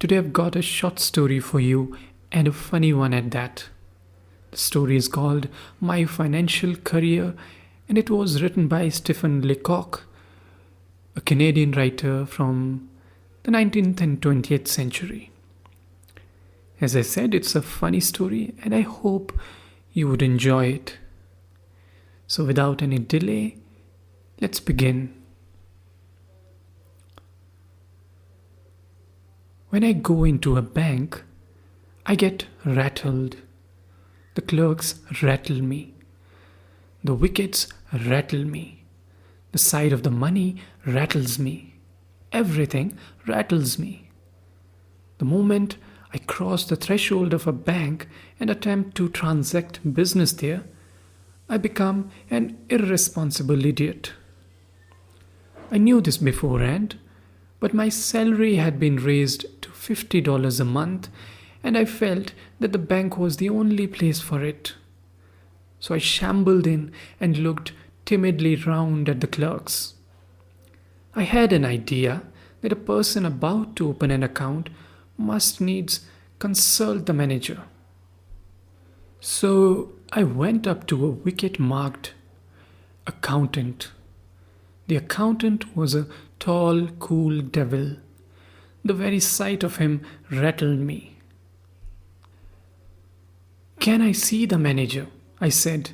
Today I've got a short story for you and a funny one at that. The story is called My Financial Career and it was written by Stephen Leacock, a Canadian writer from the 19th and 20th century. As I said, it's a funny story and I hope you would enjoy it. So without any delay, let's begin. When I go into a bank, I get rattled. The clerks rattle me. The wickets rattle me. The sight of the money rattles me. Everything rattles me. The moment I cross the threshold of a bank and attempt to transact business there, I become an irresponsible idiot. I knew this beforehand, but my salary had been raised to $50 a month and I felt that the bank was the only place for it. So I shambled in and looked timidly round at the clerks. I had an idea that a person about to open an account must needs consult the manager. So I went up to a wicket marked accountant. The accountant was a tall, cool devil. The very sight of him rattled me. "Can I see the manager?" I said,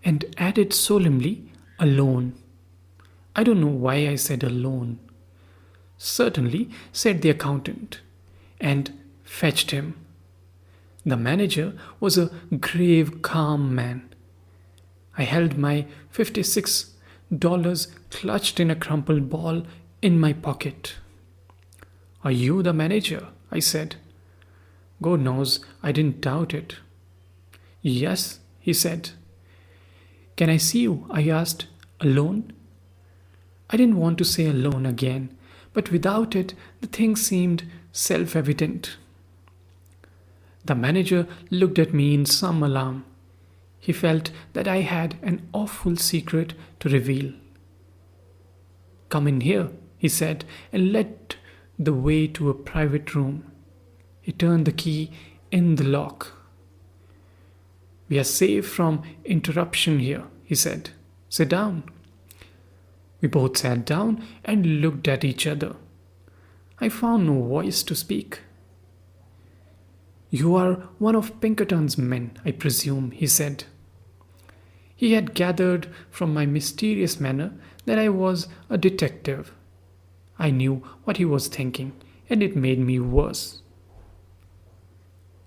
and added solemnly, "alone." I don't know why I said alone. "Certainly," said the accountant, and fetched him. The manager was a grave, calm man. I held my $56 clutched in a crumpled ball in my pocket. "Are you the manager?" I said. God knows I didn't doubt it. "Yes," he said. "Can I see you?" I asked. "Alone?" I didn't want to say alone again, but without it, the thing seemed self-evident. The manager looked at me in some alarm. He felt that I had an awful secret to reveal. "Come in here," he said, and led the way to a private room. He turned the key in the lock. "We are safe from interruption here," he said. "Sit down." We both sat down and looked at each other. I found no voice to speak. "You are one of Pinkerton's men, I presume," he said. He had gathered from my mysterious manner that I was a detective. I knew what he was thinking, and it made me worse.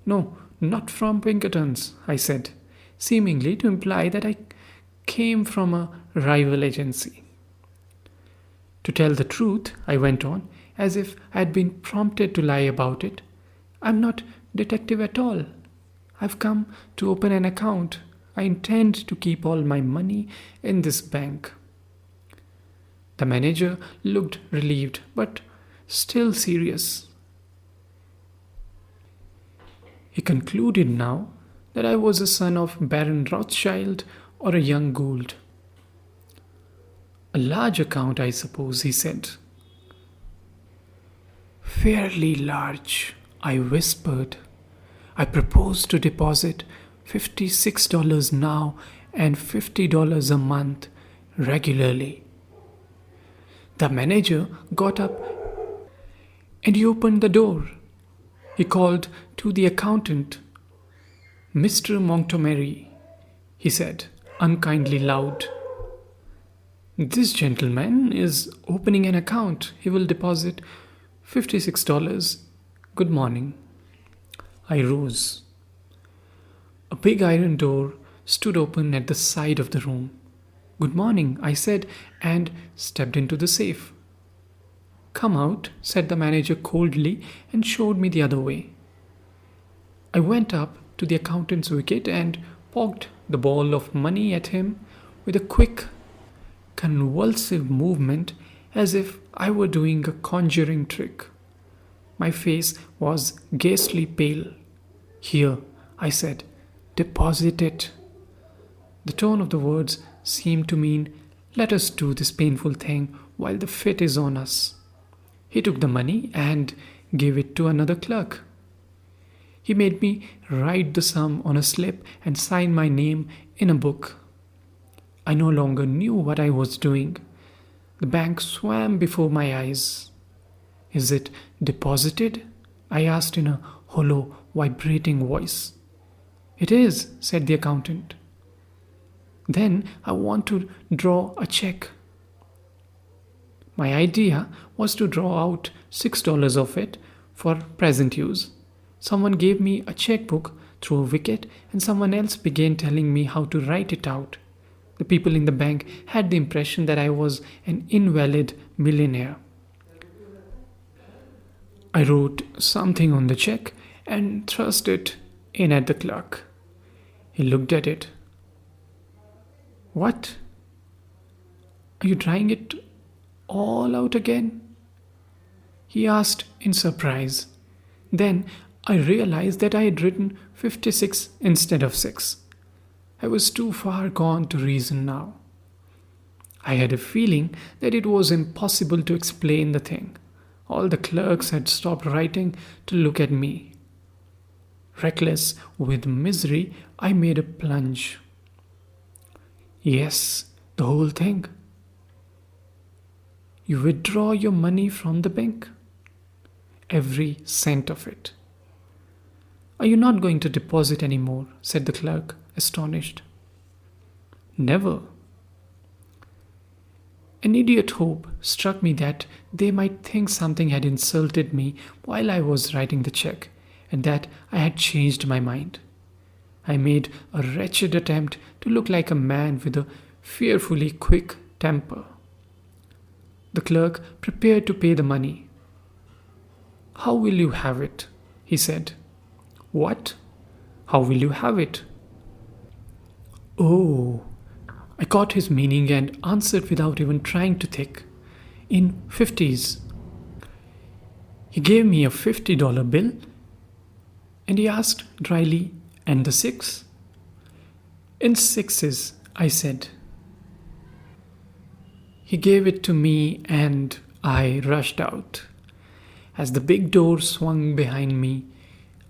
"No, not from Pinkerton's," I said, seemingly to imply that I came from a rival agency. "To tell the truth," I went on, as if I had been prompted to lie about it, "I'm not detective at all. I've come to open an account. I intend to keep all my money in this bank." The manager looked relieved, but still serious. He concluded now that I was a son of Baron Rothschild or a young Gould. "A large account, I suppose," he said. "Fairly large," I whispered. "I propose to deposit $56 now and $50 a month regularly." The manager got up and he opened the door. He called to the accountant. "Mr. Montgomery," he said, unkindly loud. "This gentleman is opening an account. He will deposit $56. Good morning." I rose. A big iron door stood open at the side of the room. "Good morning," I said, and stepped into the safe. "Come out," said the manager coldly and showed me the other way. I went up to the accountant's wicket and poked the ball of money at him with a quick, convulsive movement as if I were doing a conjuring trick. My face was ghastly pale. "Here," I said, "deposit it." The tone of the words seemed to mean, "Let us do this painful thing while the fit is on us." He took the money and gave it to another clerk. He made me write the sum on a slip and sign my name in a book. I no longer knew what I was doing. The bank swam before my eyes. "Is it deposited?" I asked in a hollow, vibrating voice. "It is," said the accountant. "Then I want to draw a check." My idea was to draw out $6 of it for present use. Someone gave me a checkbook through a wicket, and someone else began telling me how to write it out. The people in the bank had the impression that I was an invalid millionaire. I wrote something on the check and thrust it in at the clerk. He looked at it. "What? Are you trying it all out again?" he asked in surprise. Then I realized that I had written 56 instead of 6. I was too far gone to reason now. I had a feeling that it was impossible to explain the thing. All the clerks had stopped writing to look at me. Reckless with misery, I made a plunge. "Yes, the whole thing." "You withdraw your money from the bank?" "Every cent of it." "Are you not going to deposit any more?" said the clerk, astonished. "Never." An idiot hope struck me that they might think something had insulted me while I was writing the check, and that I had changed my mind. I made a wretched attempt to look like a man with a fearfully quick temper. The clerk prepared to pay the money. "How will you have it?" he said. "What? How will you have it?" "Oh," I caught his meaning and answered without even trying to think. "In 50s. He gave me a $50 bill and he asked dryly, "And the 6? "In 6s, I said. He gave it to me and I rushed out. As the big door swung behind me,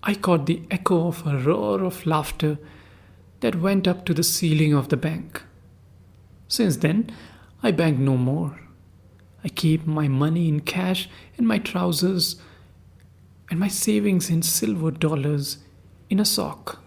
I caught the echo of a roar of laughter that went up to the ceiling of the bank. Since then, I bank no more. I keep my money in cash in my trousers and my savings in silver dollars in a sock.